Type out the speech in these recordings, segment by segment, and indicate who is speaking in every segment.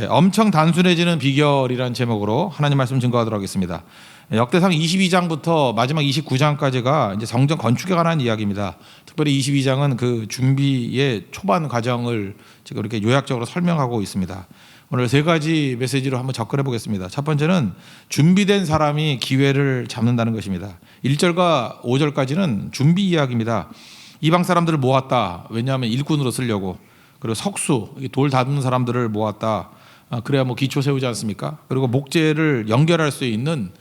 Speaker 1: 엄청 단순해지는 비결이라는 제목으로 하나님 말씀 증거하도록 하겠습니다. 역대상 22장부터 마지막 29장까지가 이제 성전 건축에 관한 이야기입니다. 특별히 22장은 그 준비의 초반 과정을 지금 이렇게 요약적으로 설명하고 있습니다. 오늘 세 가지 메시지로 한번 접근해 보겠습니다. 첫 번째는 준비된 사람이 기회를 잡는다는 것입니다. 1절과 5절까지는 준비 이야기입니다. 이방 사람들을 모았다. 왜냐하면 일꾼으로 쓰려고. 그리고 석수, 돌 다듬는 사람들을 모았다. 그래야 뭐 기초 세우지 않습니까? 그리고 목재를 연결할 수 있는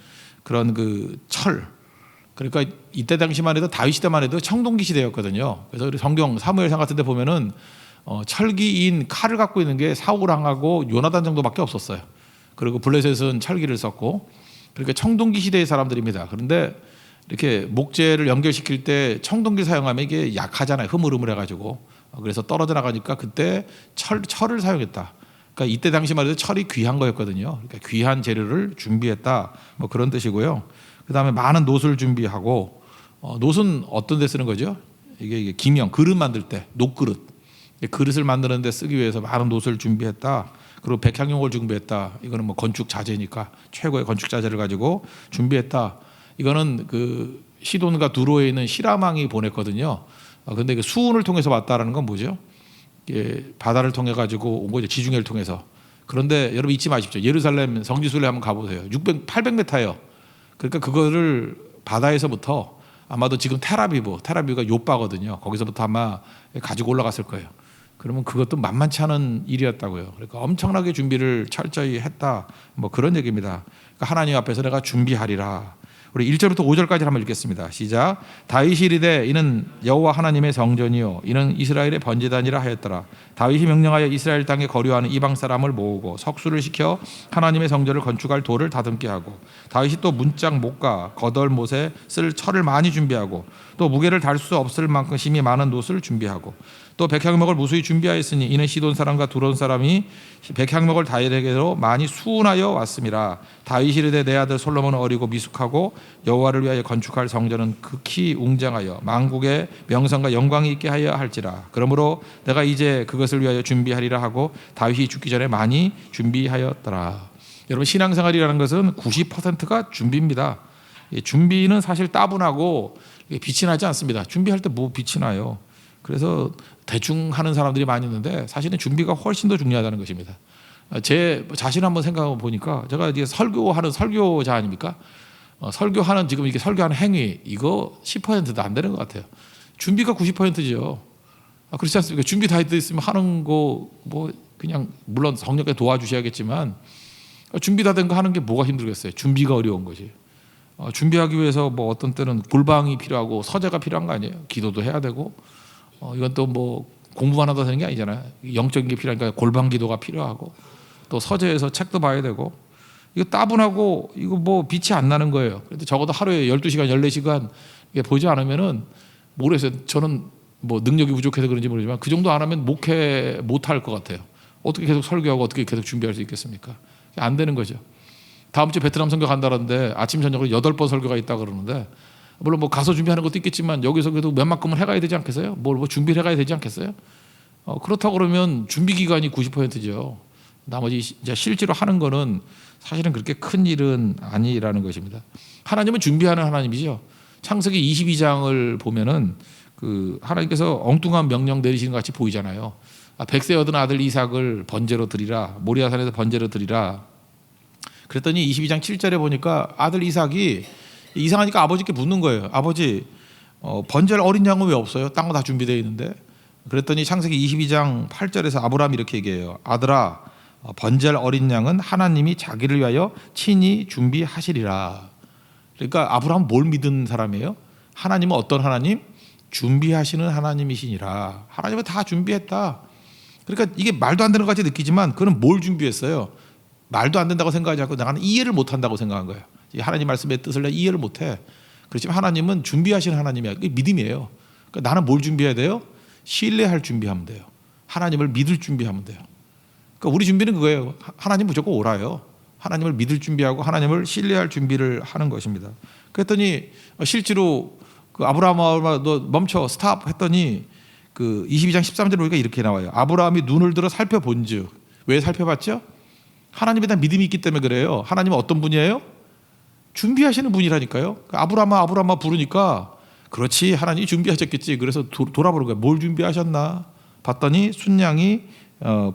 Speaker 1: 그런 그 철. 그러니까 이때 당시만 해도 다윗 시대만 해도 청동기 시대였거든요. 그래서 우리 성경 사무엘상 같은 데 보면은 철기인 칼을 갖고 있는 게 사울왕하고 요나단 정도밖에 없었어요. 그리고 블레셋은 철기를 썼고, 그러니까 청동기 시대의 사람들입니다. 그런데 이렇게 목재를 연결시킬 때 청동기를 사용하면 이게 약하잖아요. 흐물흐물해가지고. 그래서 떨어져 나가니까 그때 철을 사용했다. 그러니까 이때 당시만 해도 철이 귀한 거였거든요. 그러니까 귀한 재료를 준비했다. 뭐 그런 뜻이고요. 그 다음에 많은 놋을 준비하고, 놋은 어떤 데 쓰는 거죠? 이게 기명, 그릇 만들 때, 놋그릇. 그릇을 만드는 데 쓰기 위해서 많은 놋을 준비했다. 그리고 백향용을 준비했다. 이거는 뭐 건축 자재니까 최고의 건축 자재를 가지고 준비했다. 이거는 그 시돈과 두로에 있는 시라망이 보냈거든요. 근데 그 수운을 통해서 왔다라는 건 뭐죠? 바다를 통해 가지고 온 거죠. 지중해를 통해서. 그런데 여러분 잊지 마십시오. 예루살렘 성지순례 한번 가보세요. 800m예요. 그러니까 그거를 바다에서부터 아마도 지금 테라비브가 요바거든요. 거기서부터 아마 가지고 올라갔을 거예요. 그러면 그것도 만만치 않은 일이었다고요. 그러니까 엄청나게 준비를 철저히 했다. 뭐 그런 얘기입니다. 그러니까 하나님 앞에서 내가 준비하리라. 우리 1절부터 5절까지 한번 읽겠습니다. 시작. 다윗이 이르되 이는 여호와 하나님의 성전이요 이는 이스라엘의 번제단이라 하였더라. 다윗이 명령하여 이스라엘 땅에 거류하는 이방 사람을 모으고 석수를 시켜 하나님의 성전을 건축할 돌을 다듬게 하고, 다윗이 또 문짝 목과 거덜 못에 쓸 철을 많이 준비하고, 또 무게를 달 수 없을 만큼 심이 많은 놋을 준비하고, 또 백향목을 무수히 준비하였으니 이는 시돈 사람과 두론 사람이 백향목을 다윗에게로 많이 수운하여 왔음이라. 다윗이 이르되 내 아들 솔로몬은 어리고 미숙하고 여호와를 위하여 건축할 성전은 극히 웅장하여 만국의 명성과 영광이 있게 하여 할지라. 그러므로 내가 이제 그것을 위하여 준비하리라 하고 다윗이 죽기 전에 많이 준비하였더라. 여러분, 신앙생활이라는 것은 90%가 준비입니다. 준비는 사실 따분하고 빛이 나지 않습니다. 준비할 때 뭐 빛이 나요? 그래서 대충 하는 사람들이 많이 있는데 사실은 준비가 훨씬 더 중요하다는 것입니다. 제 자신 한번 생각해 보니까 제가 이제 설교하는 설교자 아닙니까? 설교하는 지금 이게 설교하는 행위 이거 10%도 안 되는 것 같아요. 준비가 90%죠. 그렇지 않습니까? 준비 다 있으면 하는 거 뭐 그냥 물론 성령께 도와주셔야겠지만 준비 다 된 거 하는 게 뭐가 힘들겠어요? 준비가 어려운 거지. 준비하기 위해서 뭐 어떤 때는 골방이 필요하고 서재가 필요한 거 아니에요? 기도도 해야 되고. 이건 또 뭐 공부만 하다 되는 게 아니잖아요. 영적인 게 필요하니까 골방 기도가 필요하고, 또 서재에서 책도 봐야 되고, 이거 따분하고 이거 뭐 빛이 안 나는 거예요. 그래도 적어도 하루에 12시간, 14시간 보지 않으면은 모르겠어요. 저는 뭐 능력이 부족해서 그런지 모르지만 그 정도 안 하면 목회 못 할 것 같아요. 어떻게 계속 설교하고 어떻게 계속 준비할 수 있겠습니까? 안 되는 거죠. 다음 주에 베트남 선교 간다는데 아침 저녁으로 8번 설교가 있다 그러는데, 물론 뭐 가서 준비하는 것도 있겠지만 여기서 그래도 몇만큼은 해가야 되지 않겠어요? 뭐 준비를 해가야 되지 않겠어요? 그렇다고 그러면 준비 기간이 90%죠. 나머지 이제 실제로 하는 거는 사실은 그렇게 큰 일은 아니라는 것입니다. 하나님은 준비하는 하나님이죠. 창세기 22장을 보면은 그 하나님께서 엉뚱한 명령 내리시는 것 같이 보이잖아요. 백세 얻은 아들 이삭을 번제로 드리라. 모리아산에서 번제로 드리라. 그랬더니 22장 7절에 보니까 아들 이삭이 이상하니까 아버지께 묻는 거예요. 아버지, 번제할 어린 양은 왜 없어요? 딴 거 다 준비되어 있는데. 그랬더니 창세기 22장 8절에서 아브라함이 이렇게 얘기해요. 아들아, 번제할 어린 양은 하나님이 자기를 위하여 친히 준비하시리라. 그러니까 아브라함은 뭘 믿은 사람이에요? 하나님은 어떤 하나님? 준비하시는 하나님이시니라. 하나님은 다 준비했다. 그러니까 이게 말도 안 되는 것 같이 느끼지만 그는 뭘 준비했어요? 말도 안 된다고 생각하지 않고 나는 이해를 못 한다고 생각한 거예요. 하나님 말씀의 뜻을 내가 이해를 못해. 그렇지만 하나님은 준비하시는 하나님이야. 그게 믿음이에요. 그러니까 나는 뭘 준비해야 돼요? 신뢰할 준비하면 돼요. 하나님을 믿을 준비하면 돼요. 그러니까 우리 준비는 그거예요. 하나님 무조건 오라요. 하나님을 믿을 준비하고 하나님을 신뢰할 준비를 하는 것입니다. 그랬더니 실제로 그 아브라함아 너 멈춰 스탑 했더니 그 22장 13절 보니까 이렇게 나와요. 아브라함이 눈을 들어 살펴본즉. 왜 살펴봤죠? 하나님에 대한 믿음이 있기 때문에 그래요. 하나님은 어떤 분이에요? 준비하시는 분이라니까요. 아브라함아 부르니까 그렇지, 하나님이 준비하셨겠지. 그래서 돌아보는 거예요. 뭘 준비하셨나 봤더니 순양이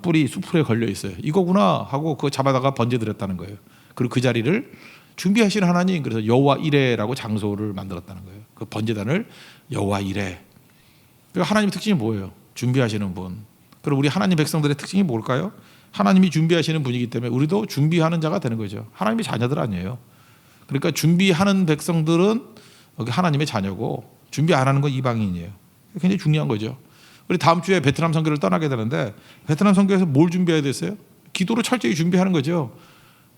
Speaker 1: 뿔이 수풀에 걸려 있어요. 이거구나 하고 그거 잡아다가 번제드렸다는 거예요. 그리고 그 자리를 준비하시는 하나님, 그래서 여호와 이레라고 장소를 만들었다는 거예요. 그 번제단을 여호와 이레. 하나님의 특징이 뭐예요? 준비하시는 분. 그럼 우리 하나님 백성들의 특징이 뭘까요? 하나님이 준비하시는 분이기 때문에 우리도 준비하는 자가 되는 거죠. 하나님의 자녀들 아니에요. 그러니까 준비하는 백성들은 여기 하나님의 자녀고, 준비 안 하는 건 이방인이에요. 굉장히 중요한 거죠. 우리 다음 주에 베트남 선교를 떠나게 되는데, 베트남 선교에서 뭘 준비해야 됐어요? 기도를 철저히 준비하는 거죠.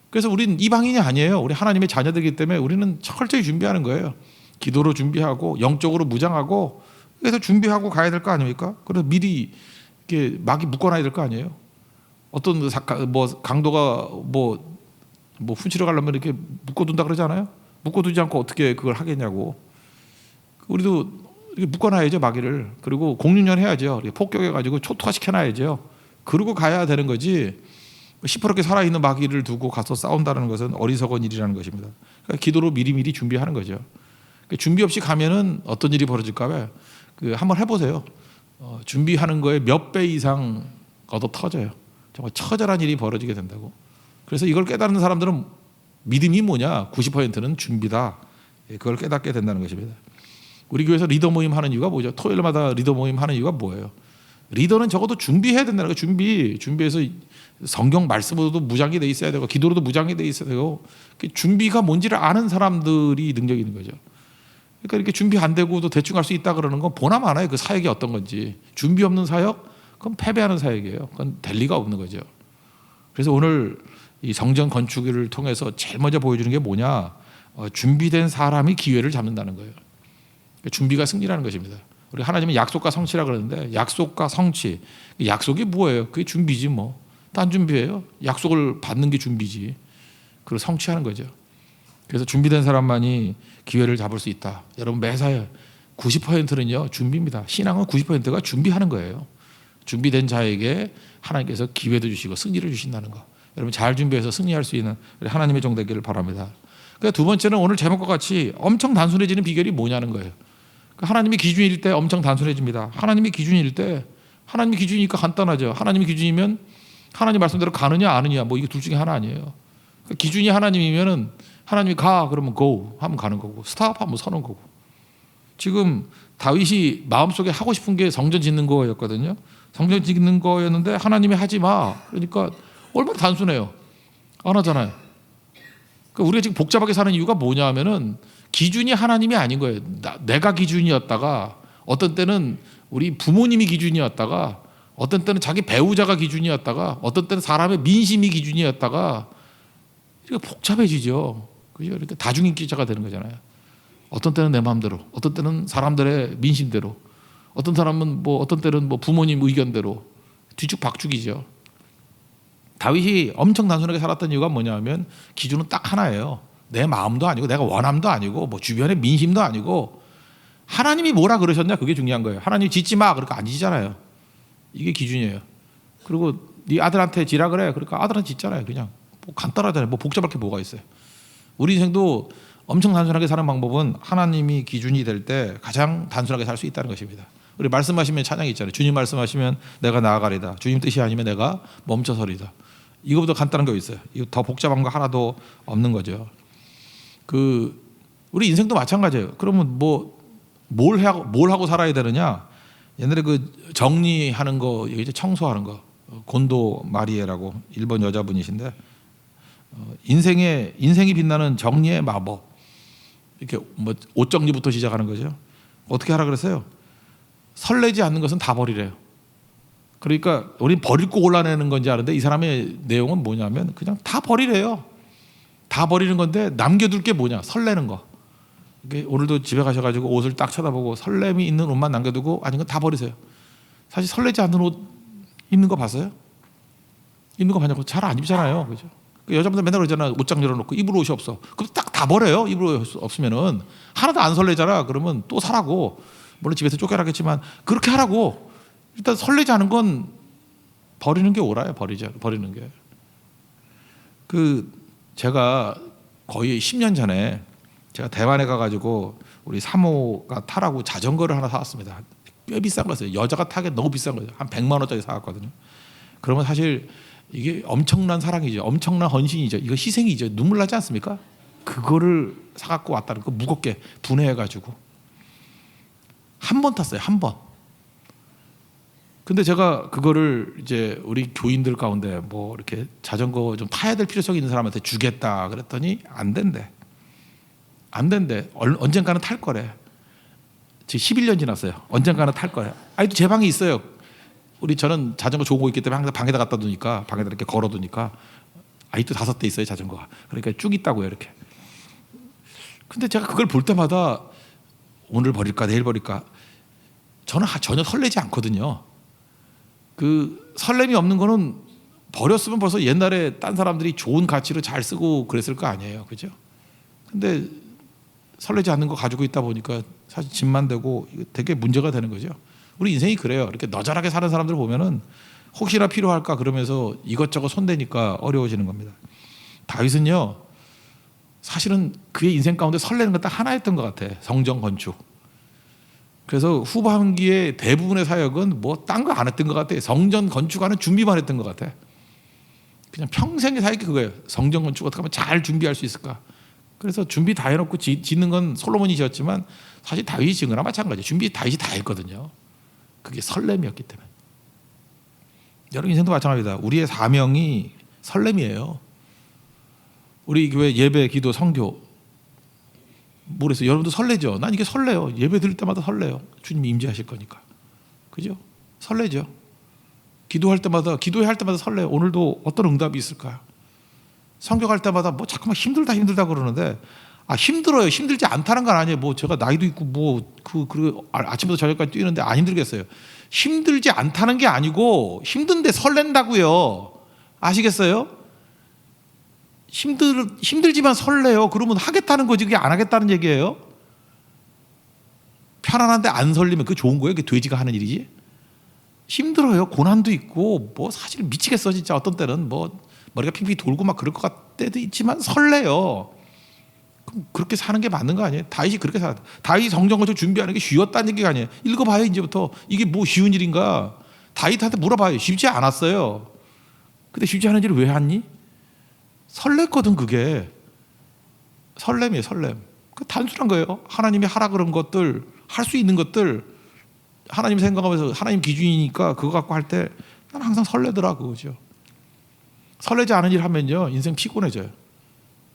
Speaker 1: 그래서 우리는 이방인이 아니에요. 우리 하나님의 자녀들이기 때문에 우리는 철저히 준비하는 거예요. 기도로 준비하고 영적으로 무장하고, 그래서 준비하고 가야 될 거 아닙니까? 그래서 미리 이렇게 막이 묶어놔야 될 거 아니에요. 어떤 강도가 훔치러 가려면 이렇게 묶어둔다 그러잖아요. 묶어두지 않고 어떻게 그걸 하겠냐고. 우리도 이렇게 묶어놔야죠, 마귀를. 그리고 공륜전 해야죠. 폭격해가지고 초토화 시켜놔야죠. 그러고 가야 되는 거지. 시퍼렇게 살아있는 마귀를 두고 가서 싸운다는 것은 어리석은 일이라는 것입니다. 그러니까 기도로 미리미리 준비하는 거죠. 준비 없이 가면은 어떤 일이 벌어질까 봐 한번 해보세요. 준비하는 거에 몇 배 이상 얻어 터져요. 정말 처절한 일이 벌어지게 된다고. 그래서 이걸 깨닫는 사람들은 믿음이 뭐냐? 90%는 준비다. 그걸 깨닫게 된다는 것입니다. 우리 교회에서 리더 모임 하는 이유가 뭐죠? 토요일마다 리더 모임 하는 이유가 뭐예요? 리더는 적어도 준비해야 된다는 거예요. 준비해서 성경 말씀으로도 무장이 돼 있어야 되고, 기도로도 무장이 돼 있어야 되고, 준비가 뭔지를 아는 사람들이 능력이 있는 거죠. 그러니까 이렇게 준비 안 되고도 대충 할 수 있다 그러는 건 보나마 알아요. 그 사역이 어떤 건지. 준비 없는 사역, 그건 패배하는 사역이에요. 그건 될 리가 없는 거죠. 그래서 오늘 이 성전 건축을 통해서 제일 먼저 보여주는 게 뭐냐? 준비된 사람이 기회를 잡는다는 거예요. 준비가 승리라는 것입니다. 우리 하나님은 약속과 성취라 그러는데, 약속과 성취, 약속이 뭐예요? 그게 준비지 뭐. 딴 준비예요? 약속을 받는 게 준비지. 그리고 성취하는 거죠. 그래서 준비된 사람만이 기회를 잡을 수 있다. 여러분, 매사에 90%는요 준비입니다. 신앙은 90%가 준비하는 거예요. 준비된 자에게 하나님께서 기회도 주시고 승리를 주신다는 거. 여러분, 잘 준비해서 승리할 수 있는 하나님의 종 되기를 바랍니다. 그러니까 두 번째는 오늘 제목과 같이 엄청 단순해지는 비결이 뭐냐는 거예요. 하나님이 기준일 때 엄청 단순해집니다. 하나님이 기준일 때, 하나님이 기준이니까 간단하죠. 하나님이 기준이면 하나님 말씀대로 가느냐 아느냐, 뭐 이게 둘 중에 하나 아니에요. 그러니까 기준이 하나님이면은 하나님이 가 그러면 go 하면 가는 거고, 스탑 하면 서는 거고. 지금 다윗이 마음속에 하고 싶은 게 성전 짓는 거였거든요. 성전 짓는 거였는데 하나님이 하지 마. 그러니까 얼마나 단순해요. 안 하잖아요. 그러니까 우리가 지금 복잡하게 사는 이유가 뭐냐 하면은 기준이 하나님이 아닌 거예요. 내가 기준이었다가, 어떤 때는 우리 부모님이 기준이었다가, 어떤 때는 자기 배우자가 기준이었다가, 어떤 때는 사람의 민심이 기준이었다가, 이렇게 복잡해지죠. 그죠? 이렇게 다중인격자가 되는 거잖아요. 어떤 때는 내 마음대로, 어떤 때는 사람들의 민심대로, 어떤 사람은 어떤 때는 부모님 의견대로 뒤죽박죽이죠. 다윗이 엄청 단순하게 살았던 이유가 뭐냐면 기준은 딱 하나예요. 내 마음도 아니고 내가 원함도 아니고 주변의 민심도 아니고 하나님이 뭐라 그러셨냐, 그게 중요한 거예요. 하나님 짓지 마 그러니까 안 짓잖아요. 이게 기준이에요. 그리고 네 아들한테 지라 그래 그러니까 아들한테 짓잖아요. 그냥 간단하잖아요. 복잡할 게 뭐가 있어요. 우리 인생도 엄청 단순하게 사는 방법은 하나님이 기준이 될 때 가장 단순하게 살 수 있다는 것입니다. 우리 말씀하시면 찬양이 있잖아요. 주님 말씀하시면 내가 나아가리다. 주님 뜻이 아니면 내가 멈춰서리다. 이거보다 간단한 거 있어요. 이거 더 복잡한 거 하나도 없는 거죠. 우리 인생도 마찬가지예요. 그러면 뭘 하고 살아야 되느냐? 옛날에 정리하는 거, 이제 청소하는 거, 곤도 마리에라고 일본 여자분이신데, 인생이 빛나는 정리의 마법. 이렇게 옷 정리부터 시작하는 거죠. 어떻게 하라 그랬어요? 설레지 않는 것은 다 버리래요. 그러니까 우린 버릴 거 골라내는 건지 아는데 이 사람의 내용은 뭐냐면 그냥 다 버리래요. 다 버리는 건데 남겨둘 게 뭐냐? 설레는 거. 오늘도 집에 가셔가지고 옷을 딱 쳐다보고 설렘이 있는 옷만 남겨두고 아닌 건 다 버리세요. 사실 설레지 않는 옷 입는 거 봤어요? 입는 거 봤냐고? 잘 안 입잖아요. 그죠? 여자분들 맨날 그러잖아. 옷장 열어놓고 입을 옷이 없어. 그럼 딱 다 버려요. 입을 옷이 없으면은. 하나도 안 설레잖아. 그러면 또 사라고. 물론 집에서 쫓겨나겠지만 그렇게 하라고. 일단 설레지 않은 건 버리는 게 옳아요. 버리는 게. 제가 거의 10년 전에 제가 대만에 가가지고 우리 사모가 타라고 자전거를 하나 사왔습니다. 꽤 비싼 거였어요. 여자가 타기 너무 비싼 거죠. 한 100만 원짜리 사왔거든요. 그러면 사실 이게 엄청난 사랑이죠. 엄청난 헌신이죠. 이거 희생이죠. 눈물 나지 않습니까? 그거를 사갖고 왔다는 거 무겁게 분해해가지고 한 번 탔어요. 한 번. 근데 제가 그거를 이제 우리 교인들 가운데 뭐 이렇게 자전거 좀 타야 될 필요성이 있는 사람한테 주겠다 그랬더니 안 된대. 안 된대. 언젠가는 탈 거래. 지금 11년 지났어요. 언젠가는 탈 거래. 아직도 제 방에 있어요. 저는 자전거 좋은 거 있기 때문에 항상 방에다 갖다 두니까, 방에다 이렇게 걸어두니까 아직도 5대 있어요, 자전거가. 그러니까 쭉 있다고요, 이렇게. 근데 제가 그걸 볼 때마다 오늘 버릴까 내일 버릴까 저는 전혀 설레지 않거든요. 그 설렘이 없는 거는 버렸으면 벌써 옛날에 딴 사람들이 좋은 가치로 잘 쓰고 그랬을 거 아니에요, 그죠? 근데 설레지 않는 거 가지고 있다 보니까 사실 짐만 되고 되게 문제가 되는 거죠. 우리 인생이 그래요. 이렇게 너절하게 사는 사람들 보면은 혹시나 필요할까 그러면서 이것저것 손대니까 어려워지는 겁니다. 다윗은요, 사실은 그의 인생 가운데 설레는 건 딱 하나였던 것 같아. 성전 건축. 그래서 후반기에 대부분의 사역은 뭐 딴 거 안 했던 것 같아. 성전 건축하는 준비만 했던 것 같아. 그냥 평생의 사역이 그거예요. 성전 건축 어떻게 하면 잘 준비할 수 있을까. 그래서 준비 다 해놓고 짓는 건 솔로몬이 지었지만 사실 다윗이 지은 거나 마찬가지예요. 준비 다윗이 다 했거든요. 그게 설렘이었기 때문에. 여러분 인생도 마찬가지다. 우리의 사명이 설렘이에요. 우리 교회 예배, 기도, 선교 모르겠어요. 여러분도 설레죠. 난 이게 설레요. 예배 드릴 때마다 설레요. 주님이 임재하실 거니까. 그죠? 설레죠. 기도할 때마다 설레요. 오늘도 어떤 응답이 있을까요? 선교할 때마다 뭐 자꾸만 힘들다 그러는데 힘들어요. 힘들지 않다는 건 아니에요. 뭐 제가 나이도 있고 뭐 아침부터 저녁까지 뛰는데 안 힘들겠어요. 힘들지 않다는 게 아니고 힘든데 설렌다고요. 아시겠어요? 힘들지만 설레요. 그러면 하겠다는 거지 그게 안 하겠다는 얘기예요. 편안한데 안 설리면 그게 좋은 거예요? 그게 돼지가 하는 일이지. 힘들어요. 고난도 있고 뭐 사실 미치겠어 진짜. 어떤 때는 뭐 머리가 핑핑 돌고 막 그럴 것 같을 때도 있지만 설레요. 그럼 그렇게 사는 게 맞는 거 아니에요? 다윗이 그렇게 살았다. 다윗이 성전 건축 준비하는 게 쉬웠다는 얘기가 아니에요. 읽어봐요. 이제부터 이게 뭐 쉬운 일인가. 다윗한테 물어봐요. 쉽지 않았어요. 근데 쉽지 않은 일을 왜 했니? 설렜거든. 그게 설렘이에요. 설렘. 그 단순한 거예요. 하나님이 하라 그런 것들, 할 수 있는 것들 하나님 생각하면서 하나님 기준이니까 그거 갖고 할 때 난 항상 설레더라고. 그죠? 설레지 않은 일 하면요 인생 피곤해져요.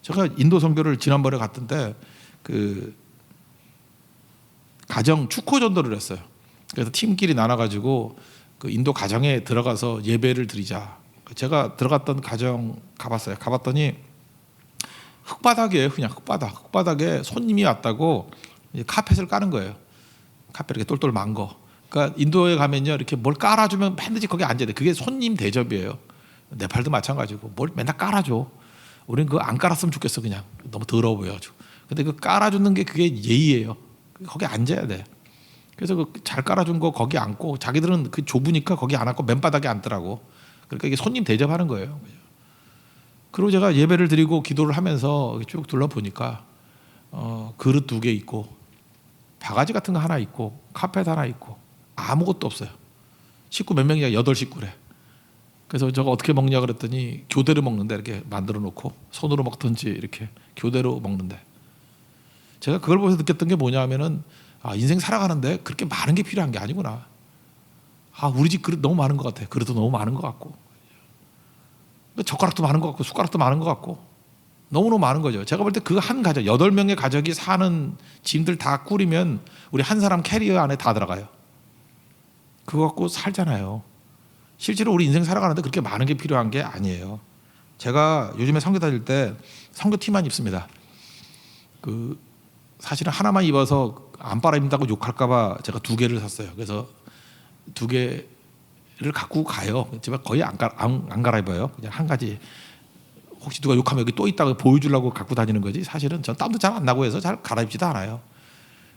Speaker 1: 제가 인도 선교를 지난번에 갔던데 그 가정 축호 전도를 했어요. 그래서 팀끼리 나눠가지고 그 인도 가정에 들어가서 예배를 드리자. 제가 들어갔던 가정 가봤어요. 가봤더니 흙바닥이에요. 그냥 흙바닥에 손님이 왔다고 카펫을 까는 거예요. 카펫 이렇게 똘똘 만 거. 그러니까 인도에 가면요 이렇게 뭘 깔아주면 반드시 거기 앉아야 돼. 그게 손님 대접이에요. 네팔도 마찬가지고 뭘 맨날 깔아줘. 우리는 그거 안 깔았으면 좋겠어. 그냥 너무 더러워 보여가지고. 근데 그 깔아주는 게 그게 예의예요. 거기 앉아야 돼. 그래서 그 잘 깔아준 거 거기 앉고 자기들은 그 좁으니까 거기 안 앉고 맨바닥에 앉더라고. 그러니까 이게 손님 대접하는 거예요. 그리고 제가 예배를 드리고 기도를 하면서 쭉 둘러보니까 그릇 2개 있고 바가지 같은 거 하나 있고 카펫 하나 있고 아무것도 없어요. 식구 몇 명이야? 8식구래. 그래서 저거 어떻게 먹냐 그랬더니 교대로 먹는데 이렇게 만들어 놓고 손으로 먹든지 이렇게 교대로 먹는데 제가 그걸 보면서 느꼈던 게 뭐냐 하면은 인생 살아가는데 그렇게 많은 게 필요한 게 아니구나. 우리 집 그릇 너무 많은 것 같아. 그릇도 너무 많은 것 같고 젓가락도 많은 것 같고 숟가락도 많은 것 같고 너무너무 많은 거죠. 제가 볼 때 그 한 가정 8명의 가족이 사는 짐들 다 꾸리면 우리 한 사람 캐리어 안에 다 들어가요. 그거 갖고 살잖아요. 실제로 우리 인생 살아가는데 그렇게 많은 게 필요한 게 아니에요. 제가 요즘에 선교 다닐 때 선교티만 입습니다. 그 사실은 하나만 입어서 안 빨아입는다고 욕할까 봐 제가 2개를 샀어요. 그래서 2개를 갖고 가요. 제가 거의 안 갈아입어요. 그냥 한 가지. 혹시 누가 욕하면 여기 또 있다고 보여주려고 갖고 다니는 거지. 사실은 전 땀도 잘 안 나고 해서 잘 갈아입지도 않아요.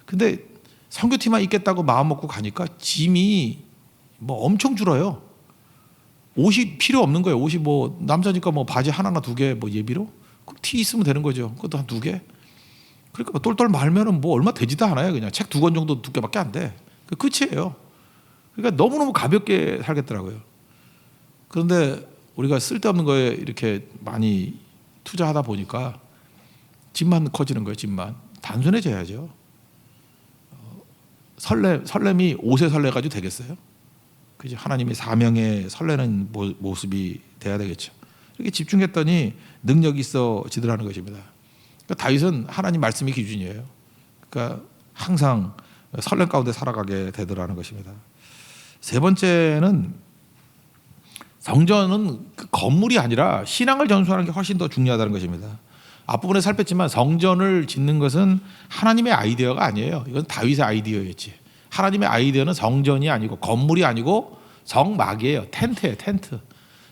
Speaker 1: 근데 선교티만 입겠다고 마음 먹고 가니까 짐이 뭐 엄청 줄어요. 옷이 필요 없는 거예요. 옷이 뭐 남자니까 뭐 바지 하나나 두 개 뭐 예비로 티 있으면 되는 거죠. 그것도 한 두 개. 그러니까 뭐 똘똘 말면은 뭐 얼마 되지도 않아요. 그냥 책 두 권 정도 두께밖에 안 돼. 그 끝이에요. 그러니까 너무너무 가볍게 살겠더라고요. 그런데 우리가 쓸데없는 거에 이렇게 많이 투자하다 보니까 집만 커지는 거예요. 집만 단순해져야죠. 설렘이 옷에 설레 가지고 되겠어요? 그죠? 하나님의 사명에 설레는 모습이 돼야 되겠죠. 이렇게 집중했더니 능력이 있어지더라는 것입니다. 그러니까 다윗은 하나님 말씀이 기준이에요. 그러니까 항상 설렘 가운데 살아가게 되더라는 것입니다. 세 번째는 성전은 그 건물이 아니라 신앙을 전수하는 게 훨씬 더 중요하다는 것입니다. 앞부분에 살폈지만 성전을 짓는 것은 하나님의 아이디어가 아니에요. 이건 다윗의 아이디어였지. 하나님의 아이디어는 성전이 아니고 건물이 아니고 성막이에요. 텐트예요. 텐트.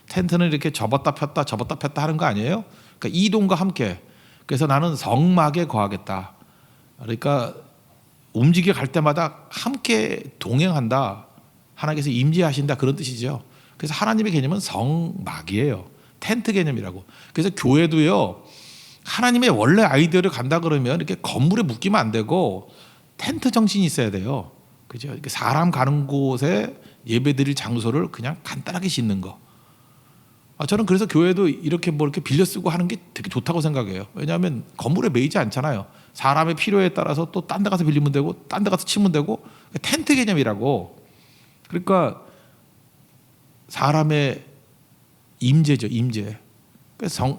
Speaker 1: 텐트는 이렇게 접었다 폈다 접었다 폈다 하는 거 아니에요. 그러니까 이동과 함께. 그래서 나는 성막에 거하겠다. 그러니까 움직여 갈 때마다 함께 동행한다. 하나님께서 임재하신다 그런 뜻이죠. 그래서 하나님의 개념은 성막이에요. 텐트 개념이라고. 그래서 교회도요. 하나님의 원래 아이디어를 간다 그러면 이렇게 건물에 묶이면 안 되고 텐트 정신이 있어야 돼요. 그죠? 이렇게 사람 가는 곳에 예배드릴 장소를 그냥 간단하게 짓는 거. 저는 그래서 교회도 이렇게 뭐 이렇게 빌려 쓰고 하는 게 되게 좋다고 생각해요. 왜냐하면 건물에 매이지 않잖아요. 사람의 필요에 따라서 또 딴 데 가서 빌리면 되고 딴 데 가서 치면 되고 텐트 개념이라고. 그러니까 사람의 임재죠. 임재.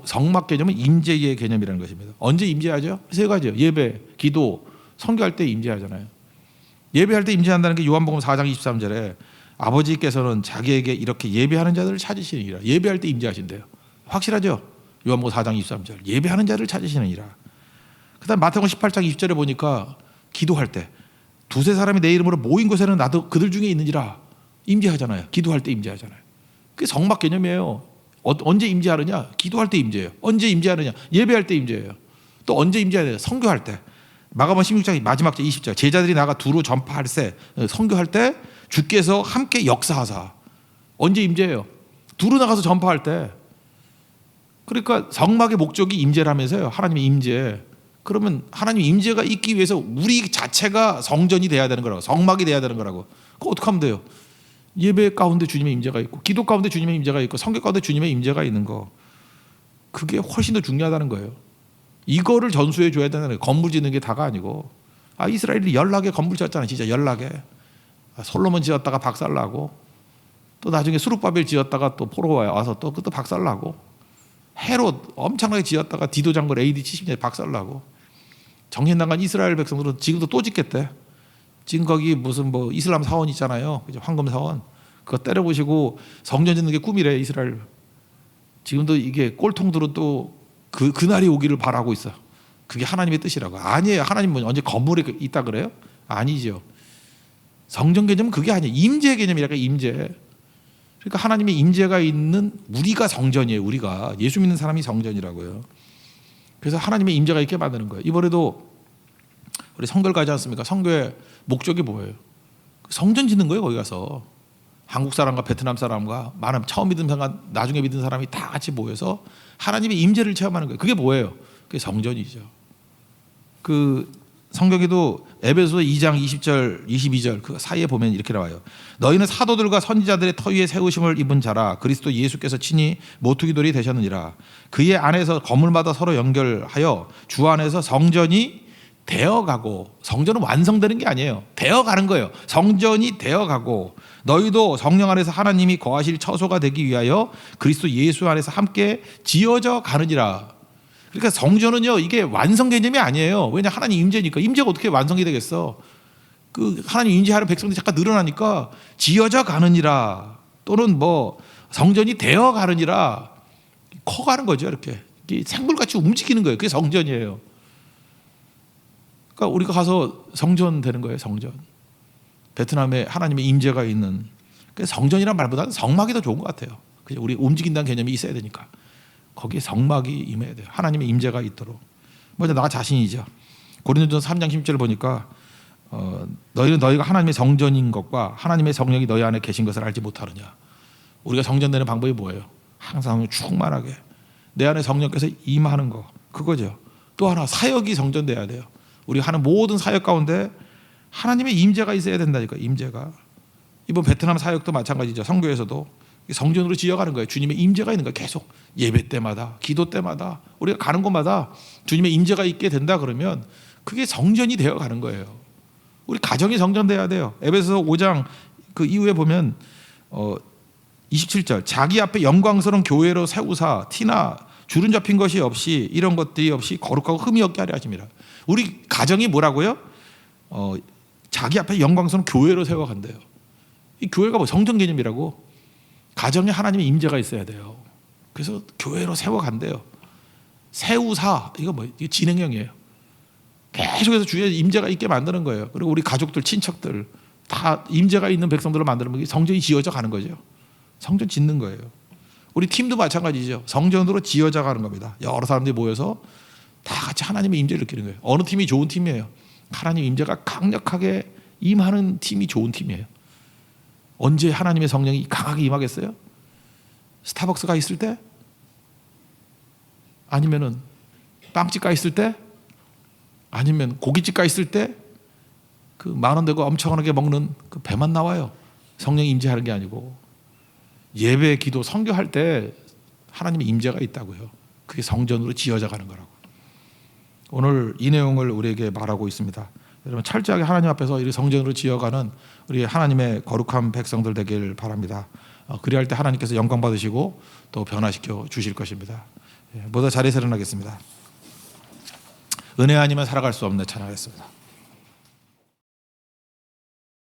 Speaker 1: 성막 개념은 임재의 개념이라는 것입니다. 언제 임재하죠? 세 가지요. 예배, 기도, 선교할 때 임재하잖아요. 예배할 때 임재한다는 게 요한복음 4장 23절에 아버지께서는 자기에게 이렇게 예배하는 자들을 찾으시느니라. 예배할 때 임재하신대요. 확실하죠? 요한복음 4장 23절. 예배하는 자를 찾으시느니라. 그다음 마태복음 18장 20절에 보니까 기도할 때 두세 사람이 내 이름으로 모인 곳에는 나도 그들 중에 있느니라. 임재하잖아요. 기도할 때 임재하잖아요. 그게 성막 개념이에요. 언제 임재하느냐? 기도할 때 임재해요. 언제 임재하느냐? 예배할 때 임재해요. 또 언제 임재하느냐? 선교할 때. 마가복음 16장 마지막 절 20절. 제자들이 나가 두루 전파할세. 선교할 때 주께서 함께 역사하사. 언제 임재해요? 두루 나가서 전파할 때. 그러니까 성막의 목적이 임재라면서요. 하나님의 임재. 그러면 하나님 임재가 있기 위해서 우리 자체가 성전이 돼야 되는 거라고. 성막이 돼야 되는 거라고. 그거 어떻게 하면 돼요? 예배 가운데 주님의 임재가 있고 기도 가운데 주님의 임재가 있고 성교 가운데 주님의 임재가 있는 거. 그게 훨씬 더 중요하다는 거예요. 이거를 전수해 줘야 되는 거예요. 건물 짓는 게 다가 아니고. 이스라엘이 연락에 건물 지었잖아요. 진짜 연락에. 솔로몬 지었다가 박살나고 또 나중에 수룹바벨 지었다가 또 포로 와서 또 그것도 박살나고 헤롯 엄청나게 지었다가 디도 장군 AD 70년에 박살나고 정신나간 이스라엘 백성들은 지금도 또 짓겠대. 지금 거기 무슨 뭐 이슬람 사원 있잖아요. 황금 사원. 그거 때려보시고 성전 짓는 게 꿈이래 이스라엘. 지금도 이게 꼴통들은 또 그날이 오기를 바라고 있어. 그게 하나님의 뜻이라고. 아니에요. 하나님은 언제 건물에 있다 그래요? 아니죠. 성전 개념은 그게 아니에요. 임재 개념이랄까 임재. 그러니까 하나님의 임재가 있는 우리가 성전이에요. 우리가 예수 믿는 사람이 성전이라고요. 그래서 하나님의 임재가 있게 만드는 거예요. 이번에도 우리 성교를 가지 않습니까? 성교의 목적이 뭐예요? 성전 짓는 거예요. 거기 가서 한국 사람과 베트남 사람과 많은 처음 믿은 사람, 나중에 믿은 사람이 다 같이 모여서 하나님의 임재를 체험하는 거예요. 그게 뭐예요? 그게 성전이죠. 그 성경에도 에베소서 2장 20절 22절 그 사이에 보면 이렇게 나와요. 너희는 사도들과 선지자들의 터위에 세우심을 입은 자라. 그리스도 예수께서 친히 모퉁이돌이 되셨느니라. 그의 안에서 건물마다 서로 연결하여 주 안에서 성전이 되어가고. 성전은 완성되는 게 아니에요. 되어가는 거예요. 성전이 되어가고 너희도 성령 안에서 하나님이 거하실 처소가 되기 위하여 그리스도 예수 안에서 함께 지어져 가느니라. 그러니까 성전은요 이게 완성 개념이 아니에요. 왜냐 하나님 임재니까. 임재가 어떻게 완성이 되겠어? 그 하나님 임재하는 백성들이 잠깐 늘어나니까 지어져 가느니라 또는 뭐 성전이 되어 가느니라 커가는 거죠. 이렇게 생물같이 움직이는 거예요. 그게 성전이에요. 그러니까 우리가 가서 성전 되는 거예요. 성전. 베트남에 하나님의 임재가 있는. 성전이란 말보다는 성막이 더 좋은 것 같아요. 우리 움직인다는 개념이 있어야 되니까. 거기에 성막이 임해야 돼요. 하나님의 임재가 있도록. 먼저 나 자신이죠. 고린도전서 3장 10절을 보니까 너희는 너희가 하나님의 성전인 것과 하나님의 성령이 너희 안에 계신 것을 알지 못하느냐. 우리가 성전되는 방법이 뭐예요? 항상 충만하게 내 안에 성령께서 임하는 거, 그거죠. 또 하나, 사역이 성전돼야 돼요. 우리가 하는 모든 사역 가운데 하나님의 임재가 있어야 된다니까. 임재가. 이번 베트남 사역도 마찬가지죠. 선교에서도 성전으로 지어가는 거예요. 주님의 임재가 있는 거예요. 계속 예배 때마다, 기도 때마다, 우리가 가는 곳마다 주님의 임재가 있게 된다 그러면 그게 성전이 되어 가는 거예요. 우리 가정이 성전돼야 돼요. 에베소서 5장 그 이후에 보면 27절, 자기 앞에 영광스러운 교회로 세우사 티나 주름 잡힌 것이 없이, 이런 것들이 없이 거룩하고 흠이 없게 하려 하십니다. 우리 가정이 뭐라고요? 자기 앞에 영광스러운 교회로 세워간대요. 이 교회가 뭐 성전 개념이라고. 가정에 하나님의 임재가 있어야 돼요. 그래서 교회로 세워간대요. 세우사, 이거 뭐 이게 진행형이에요. 계속해서 주위에 임재가 있게 만드는 거예요. 그리고 우리 가족들, 친척들 다 임재가 있는 백성들을 만들면 성전이 지어져 가는 거죠. 성전 짓는 거예요. 우리 팀도 마찬가지죠. 성전으로 지어져 가는 겁니다. 여러 사람들이 모여서 다 같이 하나님의 임재를 느끼는 거예요. 어느 팀이 좋은 팀이에요? 하나님 임재가 강력하게 임하는 팀이 좋은 팀이에요. 언제 하나님의 성령이 강하게 임하겠어요? 스타벅스가 있을 때? 아니면은 빵집 가 있을 때? 아니면 고깃집 가 있을 때? 그 만 원 내고 엄청나게 먹는 그 배만 나와요. 성령이 임재하는 게 아니고. 예배, 기도, 선교할 때 하나님의 임재가 있다고요. 그게 성전으로 지어져 가는 거라고. 오늘 이 내용을 우리에게 말하고 있습니다. 여러분, 철저하게 하나님 앞에서 이 성전으로 지어가는 우리 하나님의 거룩한 백성들 되길 바랍니다. 그리할 때 하나님께서 영광 받으시고 또 변화시켜 주실 것입니다. 모두 자리에서 일어나겠습니다. 은혜 아니면 살아갈 수 없는 찬양하겠습니다.